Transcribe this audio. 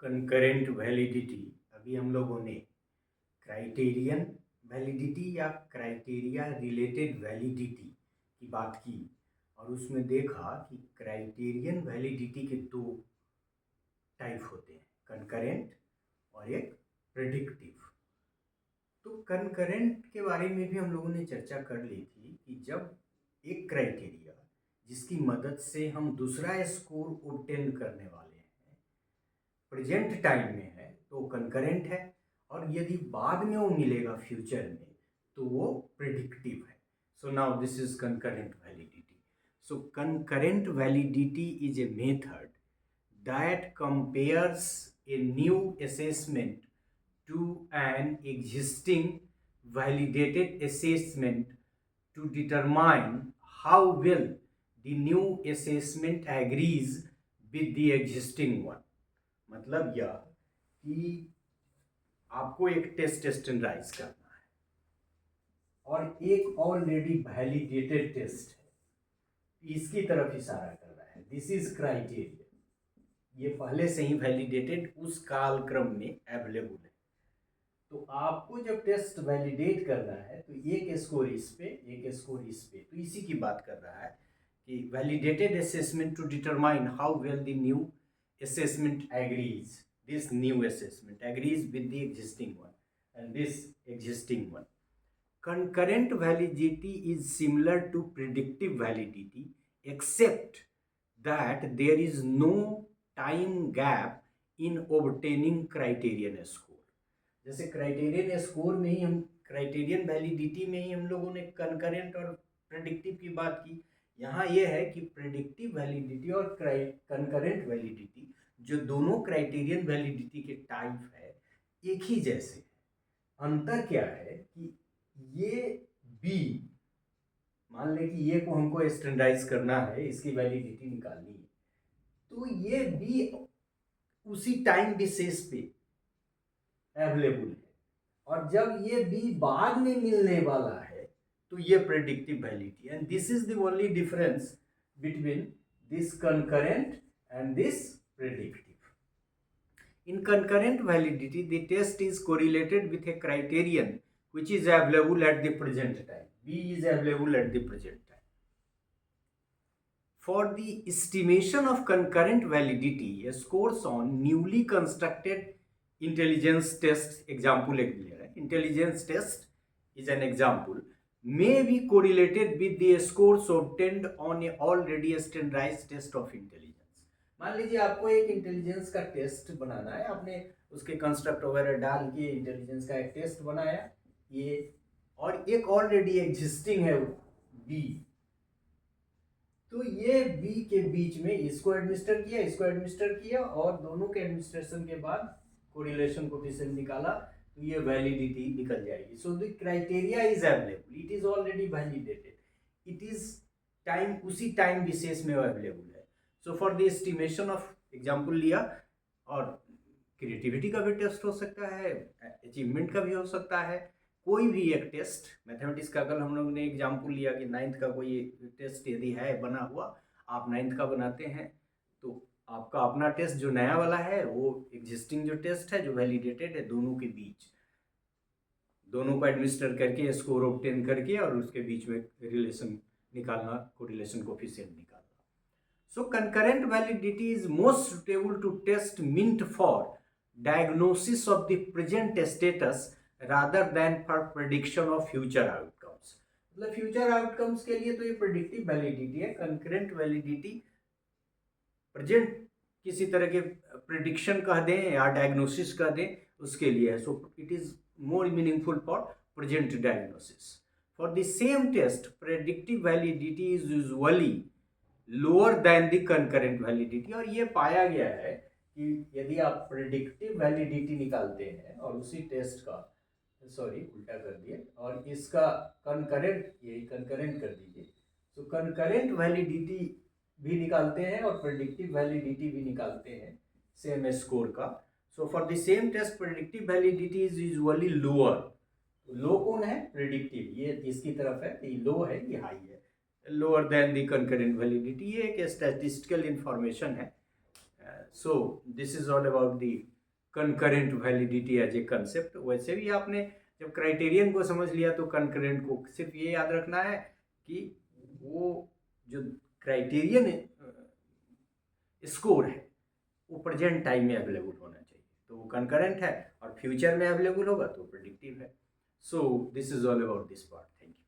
Concurrent validity. अभी हम लोगों ने क्राइटेरियन वैलिडिटी या क्राइटेरिया रिलेटेड वैलिडिटी की बात की और उसमें देखा कि क्राइटेरियन वैलिडिटी के दो टाइप होते हैं, कंकरेंट और एक प्रेडिक्टिव। तो कंकरेंट के बारे में भी हम लोगों ने चर्चा कर ली थी कि जब एक क्राइटेरिया जिसकी मदद से हम दूसरा स्कोर ऑब्टेन करने वाले हैं प्रेजेंट टाइम में है तो कंकरेंट है, और यदि बाद में वो मिलेगा फ्यूचर में तो वो प्रेडिक्टिव है। So now this is concurrent validity. So concurrent validity is a method that compares a new assessment to an existing validated assessment to determine how well the new assessment agrees with the existing one। मतलब यह कि आपको एक test standardise करना है और एक already validated test है, इसकी तरफ इशारा कर रहा है। दिस इज क्राइटेरिया, ये पहले से ही वैलिडेटेड उस कालक्रम में अवेलेबल है। तो आपको जब टेस्ट वैलिडेट करना है तो एक स्कोर इस पे, एक स्कोर इस पे, तो इसी की बात कर रहा है कि validated assessment to determine how well the new assessment agrees, this new assessment agrees with the existing one and this existing one। Concurrent validity is similar to predictive validity except that there is no time gap in obtaining criterion score। जैसे criterion score में ही हम criterion validity में ही हम लोगों ने concurrent और predictive की बात की। यहाँ ये है कि प्रेडिक्टिव वैलिडिटी और कंकरेंट वैलिडिटी जो दोनों क्राइटेरियन वैलिडिटी के टाइप है एक ही जैसे है। अंतर क्या है कि ये बी, मान लें कि ये को हमको स्टैंडर्डाइज करना है, इसकी वैलिडिटी निकालनी है, तो ये बी उसी टाइम विशेष पे अवेलेबल है, और जब ये बी बाद में मिलने वाला है तो ये predictive validity. And this is the only difference between this concurrent and this predictive। In concurrent validity, the test is correlated with a criterion which is available at the present time. B is available at the present time. For the estimation of concurrent validity, a scores on newly constructed intelligence test, example एक दिया है, intelligence test is an example, may be correlated with the scores obtained on a already standardized test of intelligence। मान लीजिए आपको एक intelligence का test बनाना है, आपने उसके कंस्ट्रक्ट वगैरह डाल के इंटेलिजेंस का एक टेस्ट बनाया ये, और एक ऑलरेडी एग्जिस्टिंग है बी, तो ये बी के बीच में इसको एडमिनिस्टर किया और दोनों के एडमिनिस्ट्रेशन के बाद कोरिलेशन कोफिशिएंट निकाला तो ये वैलिडिटी निकल जाएगी। So the criteria is available, it is already validated, it is time, उसी टाइम विशेष में अवेलेबल है। सो for the estimation of, example लिया, और क्रिएटिविटी का भी टेस्ट हो सकता है, अचीवमेंट का भी हो सकता है, कोई भी एक टेस्ट। मैथमेटिक्स का कल हम लोग ने एग्जाम्पल लिया कि 9th का कोई टेस्ट यदि है बना हुआ, आप 9th का बनाते हैं तो आपका अपना टेस्ट जो नया वाला है वो एग्जिस्टिंग जो टेस्ट है जो वैलिडेटेड है, दोनों के बीच, दोनों को एडमिनिस्टर करके स्कोर ऑब्टेन करके और उसके बीच में रिलेशन निकालना, कोरिलेशन कोफिशिएंट निकालना। So concurrent validity is most suitable to test meant for diagnosis of the present status rather than for prediction of future outcomes। मतलब फ्यूचर आउटकम्स के लिए तो ये प्रेडिक्टिव वैलिडिटी है, कंकरेंट वैलिडिटी प्रेजेंट किसी तरह के प्रेडिक्शन कह दें या डायग्नोसिस कह दें उसके लिए है। So it is more meaningful for present diagnosis. For the same test predictive validity is usually lower than the concurrent validity, और ये पाया गया है कि यदि आप प्रेडिक्टिव वैलिडिटी निकालते हैं और उसी टेस्ट का, सॉरी उल्टा कर दिए, और इसका कंकरेंट, यही कंकरेंट कर दीजिए, तो कंकरेंट वैलिडिटी भी निकालते हैं और प्रेडिक्टिव वैलिडिटी भी निकालते हैं सेम स्कोर का। So for the same test predictive validity is usually lower. Low कौन है? प्रेडिक्टिव, ये इसकी तरफ है, ये लो है, ये हाई है, lower than the concurrent validity. ये एक स्टैटिस्टिकल इंफॉर्मेशन है, so this is all about the concurrent validity as a concept. वैसे भी आपने जब क्राइटेरियन को समझ लिया तो कंकरेंट को सिर्फ ये याद रखना है कि वो जो क्राइटेरियन स्कोर है वो प्रेजेंट टाइम में अवेलेबल होना चाहिए, तो वो कंकरेंट है, और फ्यूचर में अवेलेबल होगा तो प्रेडिक्टिव है। So this is all about this part. Thank you.